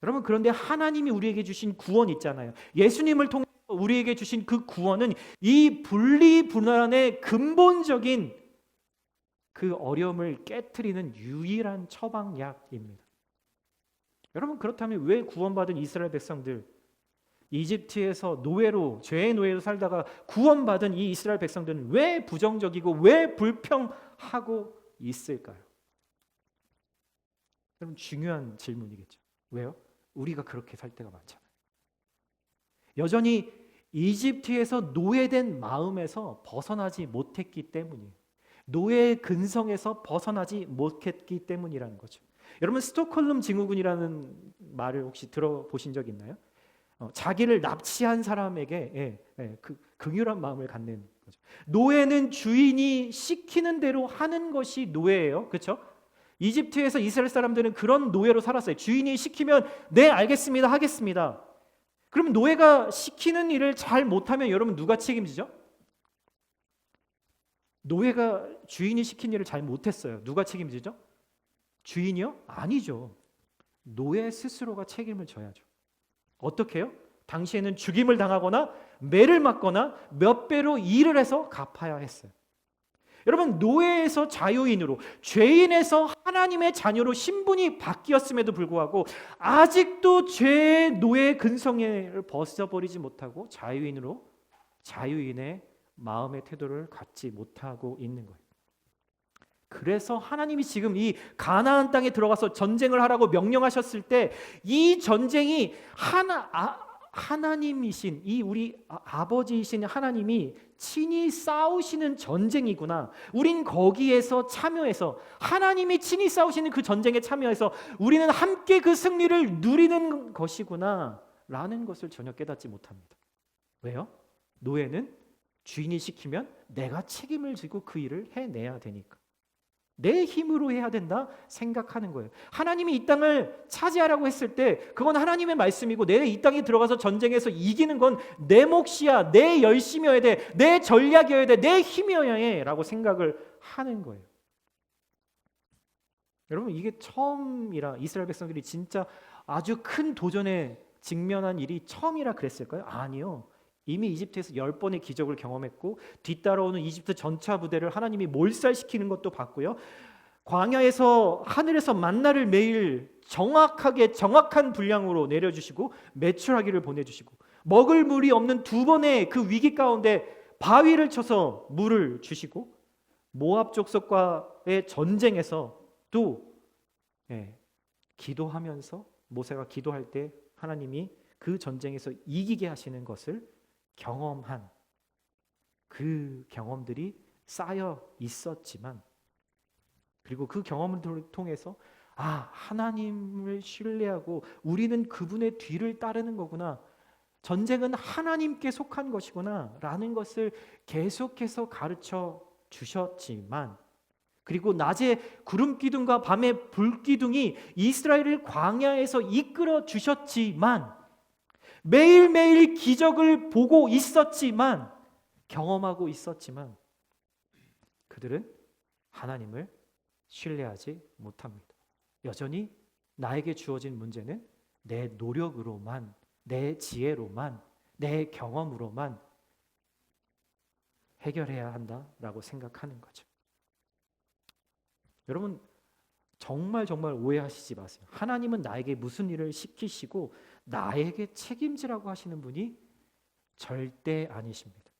S1: 여러분, 그런데 하나님이 우리에게 주신 구원 있잖아요. 예수님을 통해 우리에게 주신 그 구원은 이 분리불안의 근본적인 그 어려움을 깨트리는 유일한 처방약입니다. 여러분, 그렇다면 왜 구원받은 이스라엘 백성들, 이집트에서 노예로, 죄의 노예로 살다가 구원받은 이 이스라엘 백성들은 왜 부정적이고 왜 불평하고 있을까요? 여러분, 중요한 질문이겠죠. 왜요? 우리가 그렇게 살 때가 많잖아요. 여전히 이집트에서 노예된 마음에서 벗어나지 못했기 때문이에요. 노예의 근성에서 벗어나지 못했기 때문이라는 거죠. 여러분, 스톡홀름 증후군이라는 말을 혹시 들어보신 적 있나요? 자기를 납치한 사람에게 그 긍휼한 마음을 갖는 거죠. 노예는 주인이 시키는 대로 하는 것이 노예예요. 그렇죠? 이집트에서 이스라엘 사람들은 그런 노예로 살았어요. 주인이 시키면 네, 알겠습니다, 하겠습니다. 그럼 노예가 시키는 일을 잘 못하면 여러분 누가 책임지죠? 노예가 주인이 시킨 일을 잘 못했어요. 누가 책임지죠? 주인이요? 아니죠. 노예 스스로가 책임을 져야죠. 어떻게 해요? 당시에는 죽임을 당하거나 매를 맞거나 몇 배로 일을 해서 갚아야 했어요. 여러분, 노예에서 자유인으로, 죄인에서 하나님의 자녀로 신분이 바뀌었음에도 불구하고 아직도 죄의 노예 근성을 벗어버리지 못하고 자유인으로, 자유인의 마음의 태도를 갖지 못하고 있는 거예요. 그래서 하나님이 지금 이 가나안 땅에 들어가서 전쟁을 하라고 명령하셨을 때 이 전쟁이 하나님이신, 이 우리 아버지이신 하나님이 친히 싸우시는 전쟁이구나, 우린 거기에서 참여해서, 하나님이 친히 싸우시는 그 전쟁에 참여해서 우리는 함께 그 승리를 누리는 것이구나 라는 것을 전혀 깨닫지 못합니다. 왜요? 노예는 주인이 시키면 내가 책임을 지고 그 일을 해내야 되니까, 내 힘으로 해야 된다 생각하는 거예요. 하나님이 이 땅을 차지하라고 했을 때 그건 하나님의 말씀이고, 내가 이 땅에 들어가서 전쟁에서 이기는 건 내 몫이야, 내 열심이어야 돼, 내 전략이어야 돼, 내 힘이어야 해 라고 생각을 하는 거예요. 여러분, 이게 처음이라, 이스라엘 백성들이 진짜 아주 큰 도전에 직면한 일이 처음이라 그랬을까요? 아니요. 이미 이집트에서 10번의 기적을 경험했고, 뒤따라오는 이집트 전차 부대를 하나님이 몰살시키는 것도 봤고요. 광야에서 하늘에서 만나를 매일 정확한 분량으로 내려주시고 메추라기를 보내주시고, 먹을 물이 없는 2번의 그 위기 가운데 바위를 쳐서 물을 주시고, 모압 족속과의 전쟁에서 또 기도하면서, 모세가 기도할 때 하나님이 그 전쟁에서 이기게 하시는 것을 경험한, 그 경험들이 쌓여 있었지만, 그리고 그 경험을 통해서 하나님을 신뢰하고 우리는 그분의 뒤를 따르는 거구나, 전쟁은 하나님께 속한 것이구나 라는 것을 계속해서 가르쳐 주셨지만, 그리고 낮에 구름 기둥과 밤에 불 기둥이 이스라엘을 광야에서 이끌어 주셨지만, 매일매일 기적을 보고 있었지만, 경험하고 있었지만, 그들은 하나님을 신뢰하지 못합니다. 여전히 나에게 주어진 문제는 내 노력으로만, 내 지혜로만, 내 경험으로만 해결해야 한다라고 생각하는 거죠. 여러분, 정말 오해하시지 마세요. 하나님은 나에게 무슨 일을 시키시고 나에게 책임지라고 하시는 분이 절대 아니십니다.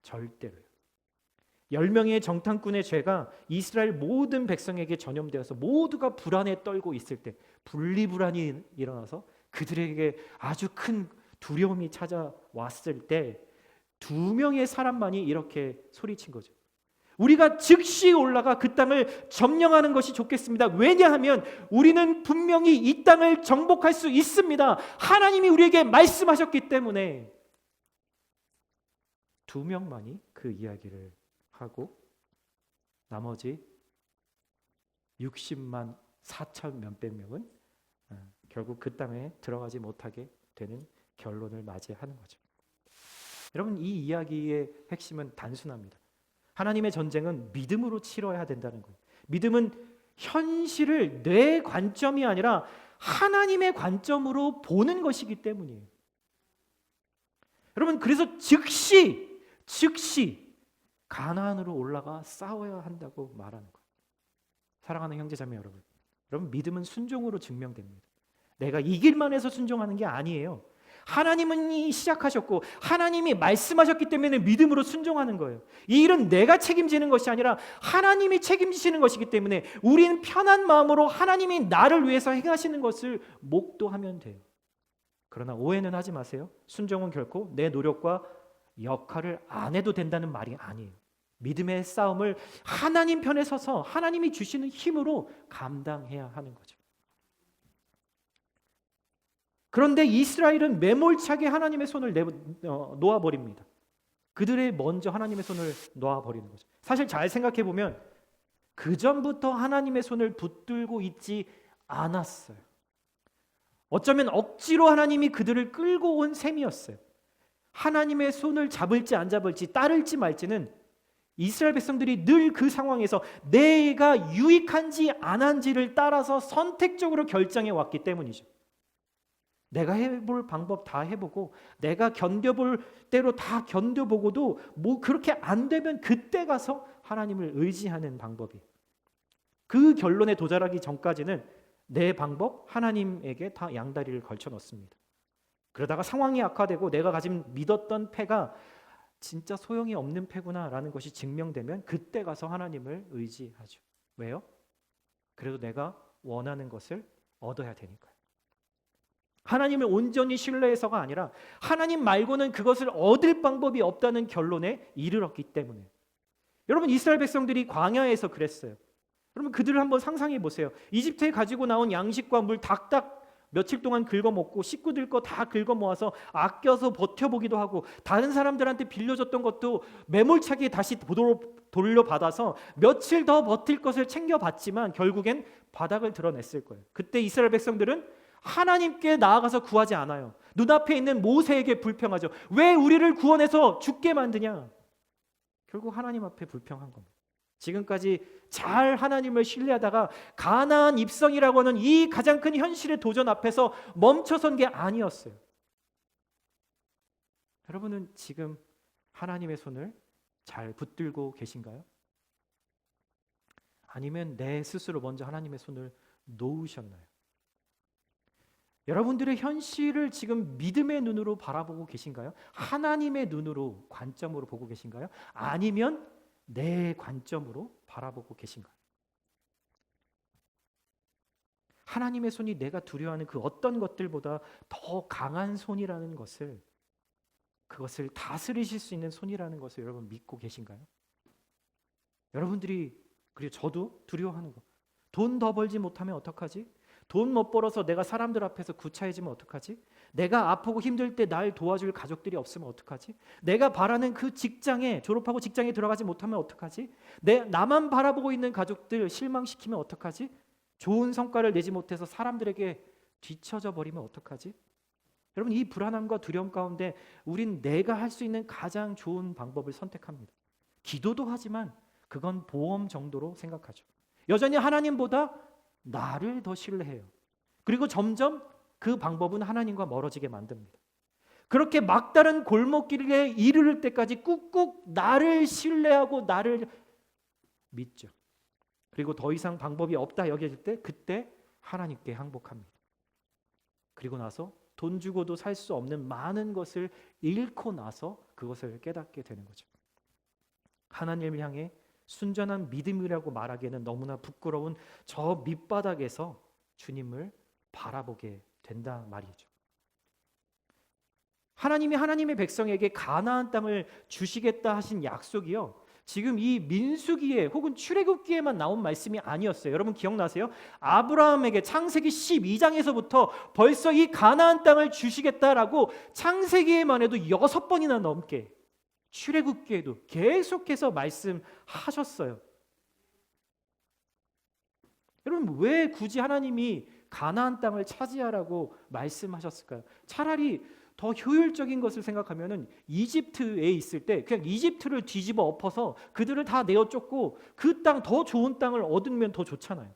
S1: 절대로요. 10명의 정탐꾼의 죄가 이스라엘 모든 백성에게 전염되어서 모두가 불안에 떨고 있을 때, 분리불안이 일어나서 그들에게 아주 큰 두려움이 찾아왔을 때 2명의 사람만이 이렇게 소리친 거죠. 우리가 즉시 올라가 그 땅을 점령하는 것이 좋겠습니다. 왜냐하면 우리는 분명히 이 땅을 정복할 수 있습니다. 하나님이 우리에게 말씀하셨기 때문에. 2명만이 그 이야기를 하고 나머지 60만 4천 몇백 명은 결국 그 땅에 들어가지 못하게 되는 결론을 맞이하는 거죠. 여러분, 이 이야기의 핵심은 단순합니다. 하나님의 전쟁은 믿음으로 치러야 된다는 거예요. 믿음은 현실을 내 관점이 아니라 하나님의 관점으로 보는 것이기 때문이에요. 여러분, 그래서 즉시 가나안으로 올라가 싸워야 한다고 말하는 거예요. 사랑하는 형제자매 여러분, 믿음은 순종으로 증명됩니다. 내가 이길만 해서 순종하는 게 아니에요. 하나님은 시작하셨고 하나님이 말씀하셨기 때문에 믿음으로 순종하는 거예요. 이 일은 내가 책임지는 것이 아니라 하나님이 책임지시는 것이기 때문에 우리는 편한 마음으로 하나님이 나를 위해서 행하시는 것을 목도하면 돼요. 그러나 오해는 하지 마세요. 순종은 결코 내 노력과 역할을 안 해도 된다는 말이 아니에요. 믿음의 싸움을 하나님 편에 서서 하나님이 주시는 힘으로 감당해야 하는 거죠. 그런데 이스라엘은 매몰차게 하나님의 손을 놓아버립니다. 그들의 먼저 하나님의 손을 놓아버리는 거죠. 사실 잘 생각해 보면 그 전부터 하나님의 손을 붙들고 있지 않았어요. 어쩌면 억지로 하나님이 그들을 끌고 온 셈이었어요. 하나님의 손을 잡을지 안 잡을지 따를지 말지는 이스라엘 백성들이 늘 그 상황에서 내가 유익한지 안 한지를 따라서 선택적으로 결정해 왔기 때문이죠. 내가 해볼 방법 다 해보고 내가 견뎌볼 대로 다 견뎌보고도 뭐 그렇게 안 되면 그때 가서 하나님을 의지하는 방법이, 그 결론에 도달하기 전까지는 내 방법 하나님에게 다 양다리를 걸쳐 놓습니다. 그러다가 상황이 악화되고 내가 가진 믿었던 패가 진짜 소용이 없는 패구나라는 것이 증명되면 그때 가서 하나님을 의지하죠. 왜요? 그래도 내가 원하는 것을 얻어야 되니까요. 하나님을 온전히 신뢰해서가 아니라 하나님 말고는 그것을 얻을 방법이 없다는 결론에 이르렀기 때문에. 여러분, 이스라엘 백성들이 광야에서 그랬어요. 여러분, 그들을 한번 상상해 보세요. 이집트에 가지고 나온 양식과 물 닥닥 며칠 동안 긁어먹고 식구들 거 다 긁어모아서 아껴서 버텨보기도 하고 다른 사람들한테 빌려줬던 것도 매몰차게 다시 돌려받아서 며칠 더 버틸 것을 챙겨봤지만 결국엔 바닥을 드러냈을 거예요. 그때 이스라엘 백성들은 하나님께 나아가서 구하지 않아요. 눈앞에 있는 모세에게 불평하죠. 왜 우리를 구원해서 죽게 만드냐? 결국 하나님 앞에 불평한 겁니다. 지금까지 잘 하나님을 신뢰하다가 가나안 입성이라고 하는 이 가장 큰 현실의 도전 앞에서 멈춰선 게 아니었어요. 여러분은 지금 하나님의 손을 잘 붙들고 계신가요? 아니면 내 스스로 먼저 하나님의 손을 놓으셨나요? 여러분들의 현실을 지금 믿음의 눈으로 바라보고 계신가요? 하나님의 눈으로, 관점으로 보고 계신가요? 아니면 내 관점으로 바라보고 계신가요? 하나님의 손이 내가 두려워하는 그 어떤 것들보다 더 강한 손이라는 것을, 그것을 다스리실 수 있는 손이라는 것을 여러분 믿고 계신가요? 여러분들이, 그리고 저도 두려워하는 거, 돈 더 벌지 못하면 어떡하지? 돈 못 벌어서 내가 사람들 앞에서 구차해지면 어떡하지? 내가 아프고 힘들 때 날 도와줄 가족들이 없으면 어떡하지? 내가 바라는 그 직장에, 졸업하고 직장에 들어가지 못하면 어떡하지? 나만 바라보고 있는 가족들 실망시키면 어떡하지? 좋은 성과를 내지 못해서 사람들에게 뒤처져 버리면 어떡하지? 여러분, 이 불안함과 두려움 가운데 우린 내가 할 수 있는 가장 좋은 방법을 선택합니다. 기도도 하지만 그건 보험 정도로 생각하죠. 여전히 하나님보다 나를 더 신뢰해요. 그리고 점점 그 방법은 하나님과 멀어지게 만듭니다. 그렇게 막다른 골목길에 이르를 때까지 꾹꾹 나를 신뢰하고 나를 믿죠. 그리고 더 이상 방법이 없다 여겨질 때 그때 하나님께 항복합니다. 그리고 나서 돈 주고도 살 수 없는 많은 것을 잃고 나서 그것을 깨닫게 되는 거죠. 하나님을 향해 순전한 믿음이라고 말하기에는 너무나 부끄러운 저 밑바닥에서 주님을 바라보게 된다 말이죠. 하나님이 하나님의 백성에게 가나안 땅을 주시겠다 하신 약속이요, 지금 이 민수기에 혹은 출애굽기에만 나온 말씀이 아니었어요. 여러분 기억나세요? 아브라함에게 창세기 12장에서부터 벌써 이 가나안 땅을 주시겠다라고 창세기에만 해도 6번이나 넘게, 출애굽기에도 계속해서 말씀하셨어요. 여러분, 왜 굳이 하나님이 가나안 땅을 차지하라고 말씀하셨을까요? 차라리 더 효율적인 것을 생각하면은 이집트에 있을 때 그냥 이집트를 뒤집어 엎어서 그들을 다 내어 쫓고 그 땅, 더 좋은 땅을 얻으면 더 좋잖아요.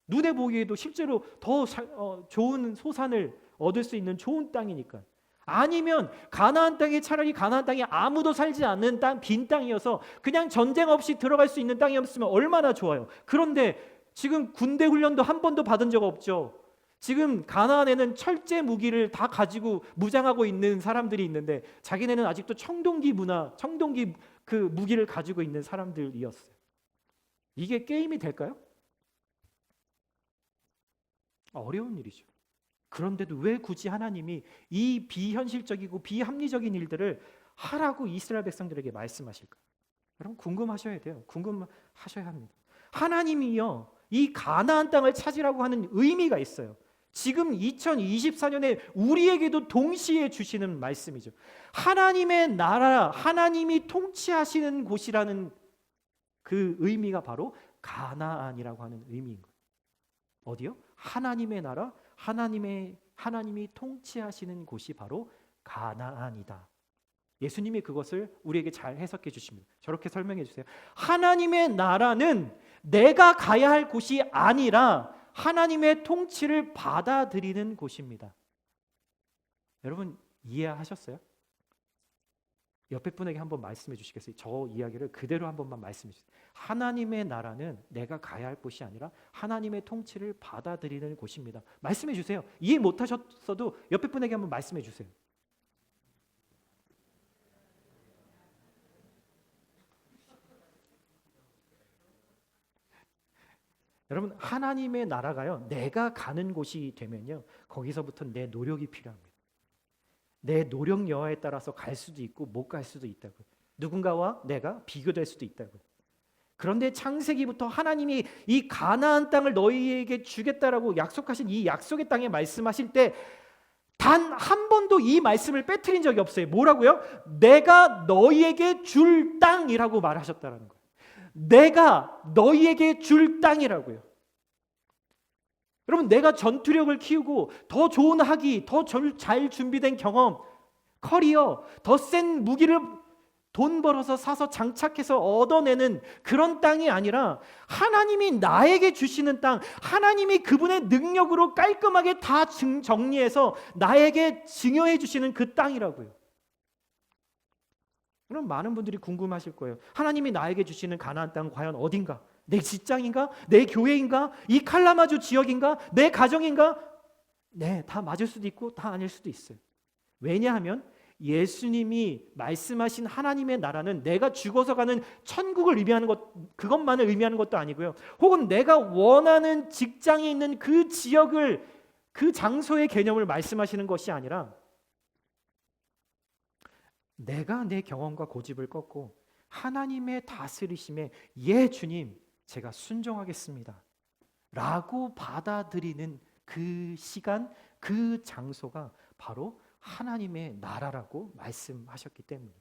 S1: 눈에 보기에도 실제로 더 좋은 소산을 얻을 수 있는 좋은 땅이니까. 아니면 가나안 땅이 차라리 가나안 땅이 아무도 살지 않는 땅, 빈 땅이어서 그냥 전쟁 없이 들어갈 수 있는 땅이었으면 얼마나 좋아요. 그런데 지금 군대 훈련도 한 번도 받은 적 없죠. 지금 가나안에는 철제 무기를 다 가지고 무장하고 있는 사람들이 있는데 자기네는 아직도 청동기 문화, 청동기 그 무기를 가지고 있는 사람들이었어요. 이게 게임이 될까요? 어려운 일이죠. 그런데도 왜 굳이 하나님이 이 비현실적이고 비합리적인 일들을 하라고 이스라엘 백성들에게 말씀하실까? 여러분 궁금하셔야 돼요. 궁금하셔야 합니다. 하나님이요, 이 가나안 땅을 찾으라고 하는 의미가 있어요. 지금 2024년에 우리에게도 동시에 주시는 말씀이죠. 하나님의 나라, 하나님이 통치하시는 곳이라는 그 의미가 바로 가나안이라고 하는 의미인 거예요. 어디요? 하나님의 나라, 하나님이 통치하시는 곳이 바로 가나안이다. 예수님이 그것을 우리에게 잘 해석해 주십니다. 저렇게 설명해 주세요. 하나님의 나라는 내가 가야 할 곳이 아니라 하나님의 통치를 받아들이는 곳입니다. 여러분 이해하셨어요? 옆에 분에게 한번 말씀해 주시겠어요? 저 이야기를 그대로 한 번만 말씀해 주세요. 하나님의 나라는 내가 가야 할 곳이 아니라 하나님의 통치를 받아들이는 곳입니다. 말씀해 주세요. 이해 못하셨어도 옆에 분에게 한번 말씀해 주세요. 여러분 하나님의 나라가요, 내가 가는 곳이 되면요, 거기서부터 내 노력이 필요합니다. 내 노력 여하에 따라서 갈 수도 있고 못 갈 수도 있다고요. 누군가와 내가 비교될 수도 있다고요. 그런데 창세기부터 하나님이 이 가나안 땅을 너희에게 주겠다라고 약속하신 이 약속의 땅에 말씀하실 때 단 한 번도 이 말씀을 빼뜨린 적이 없어요. 뭐라고요? 내가 너희에게 줄 땅이라고 말하셨다라는 거예요. 내가 너희에게 줄 땅이라고요. 여러분 내가 전투력을 키우고 더 좋은 학위, 더 잘 준비된 경험, 커리어, 더 센 무기를 돈 벌어서 사서 장착해서 얻어내는 그런 땅이 아니라 하나님이 나에게 주시는 땅, 하나님이 그분의 능력으로 깔끔하게 다 정리해서 나에게 증여해 주시는 그 땅이라고요. 그럼 많은 분들이 궁금하실 거예요. 하나님이 나에게 주시는 가나안 땅 과연 어딘가? 내 직장인가? 내 교회인가? 이 칼라마주 지역인가? 내 가정인가? 네, 다 맞을 수도 있고 다 아닐 수도 있어요. 왜냐하면 예수님이 말씀하신 하나님의 나라는 내가 죽어서 가는 천국을 의미하는 것, 그것만을 의미하는 것도 아니고요. 혹은 내가 원하는 직장에 있는 그 지역을, 그 장소의 개념을 말씀하시는 것이 아니라 내가 내 경험과 고집을 꺾고 하나님의 다스리심에 예 주님 제가 순종하겠습니다 라고 받아들이는 그 시간, 그 장소가 바로 하나님의 나라라고 말씀하셨기 때문에.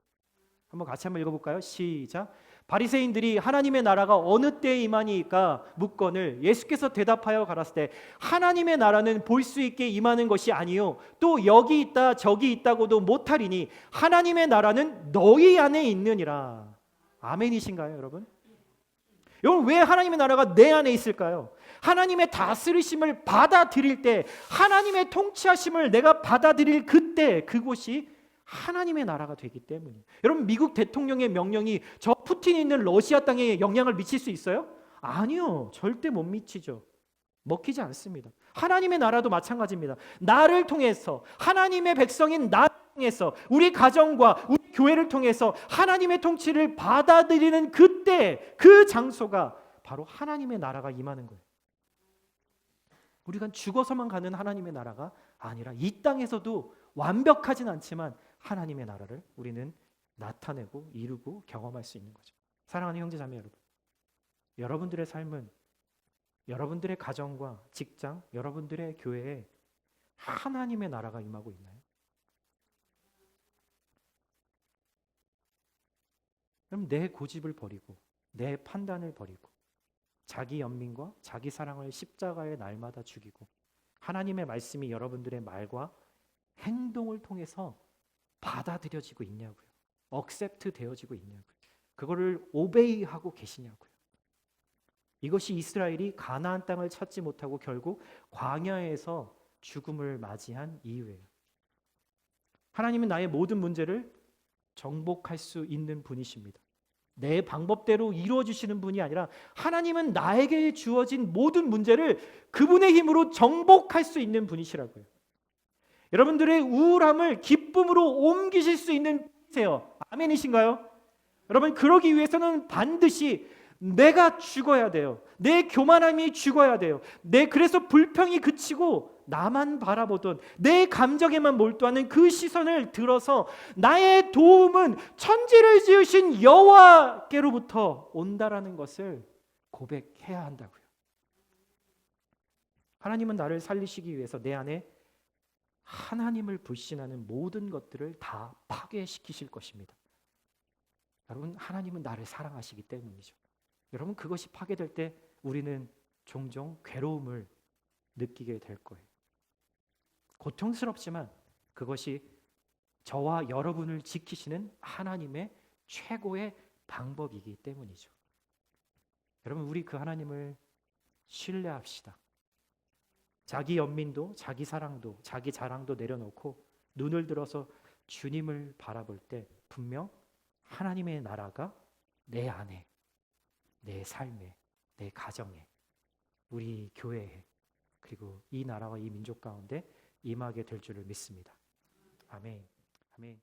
S1: 한번 같이 한번 읽어볼까요? 시작. 바리새인들이 하나님의 나라가 어느 때에 임하니까 묻거늘 예수께서 대답하여 가라사대 때 하나님의 나라는 볼 수 있게 임하는 것이 아니요 또 여기 있다 저기 있다고도 못하리니 하나님의 나라는 너희 안에 있느니라. 아멘이신가요 여러분? 여러분 왜 하나님의 나라가 내 안에 있을까요? 하나님의 다스리심을 받아들일 때, 하나님의 통치하심을 내가 받아들일 그때 그곳이 하나님의 나라가 되기 때문이에요. 여러분 미국 대통령의 명령이 저 푸틴이 있는 러시아 땅에 영향을 미칠 수 있어요? 아니요. 절대 못 미치죠. 먹히지 않습니다. 하나님의 나라도 마찬가지입니다. 나를 통해서 하나님의 백성인 나를 통해서 우리 가정과 우리 교회를 통해서 하나님의 통치를 받아들이는 그때 그 장소가 바로 하나님의 나라가 임하는 거예요. 우리가 죽어서만 가는 하나님의 나라가 아니라 이 땅에서도 완벽하진 않지만 하나님의 나라를 우리는 나타내고 이루고 경험할 수 있는 거죠. 사랑하는 형제자매 여러분, 여러분들의 삶은 여러분들의 가정과 직장, 여러분들의 교회에 하나님의 나라가 임하고 있나요? 그럼 내 고집을 버리고 내 판단을 버리고 자기 연민과 자기 사랑을 십자가의 날마다 죽이고 하나님의 말씀이 여러분들의 말과 행동을 통해서 받아들여지고 있냐고요. 억셉트 되어지고 있냐고요. 그거를 오베이하고 계시냐고요. 이것이 이스라엘이 가나안 땅을 찾지 못하고 결국 광야에서 죽음을 맞이한 이유예요. 하나님은 나의 모든 문제를 정복할 수 있는 분이십니다. 내 방법대로 이루어 주시는 분이 아니라 하나님은 나에게 주어진 모든 문제를 그분의 힘으로 정복할 수 있는 분이시라고요. 여러분들의 우울함을 기쁨으로 옮기실 수 있는 분이세요. 아멘이신가요? 여러분, 그러기 위해서는 반드시 내가 죽어야 돼요. 내 교만함이 죽어야 돼요. 그래서 불평이 그치고 나만 바라보던 내 감정에만 몰두하는 그 시선을 들어서 나의 도움은 천지를 지으신 여호와께로부터 온다라는 것을 고백해야 한다고요. 하나님은 나를 살리시기 위해서 내 안에 하나님을 불신하는 모든 것들을 다 파괴시키실 것입니다. 여러분, 하나님은 나를 사랑하시기 때문이죠. 여러분, 그것이 파괴될 때 우리는 종종 괴로움을 느끼게 될 거예요. 고통스럽지만 그것이 저와 여러분을 지키시는 하나님의 최고의 방법이기 때문이죠. 여러분, 우리 그 하나님을 신뢰합시다. 자기 연민도, 자기 사랑도, 자기 자랑도 내려놓고 눈을 들어서 주님을 바라볼 때 분명 하나님의 나라가 내 안에, 내 삶에, 내 가정에, 우리 교회에, 그리고 이 나라와 이 민족 가운데 임하게 될 줄을 믿습니다. 아멘. 아멘.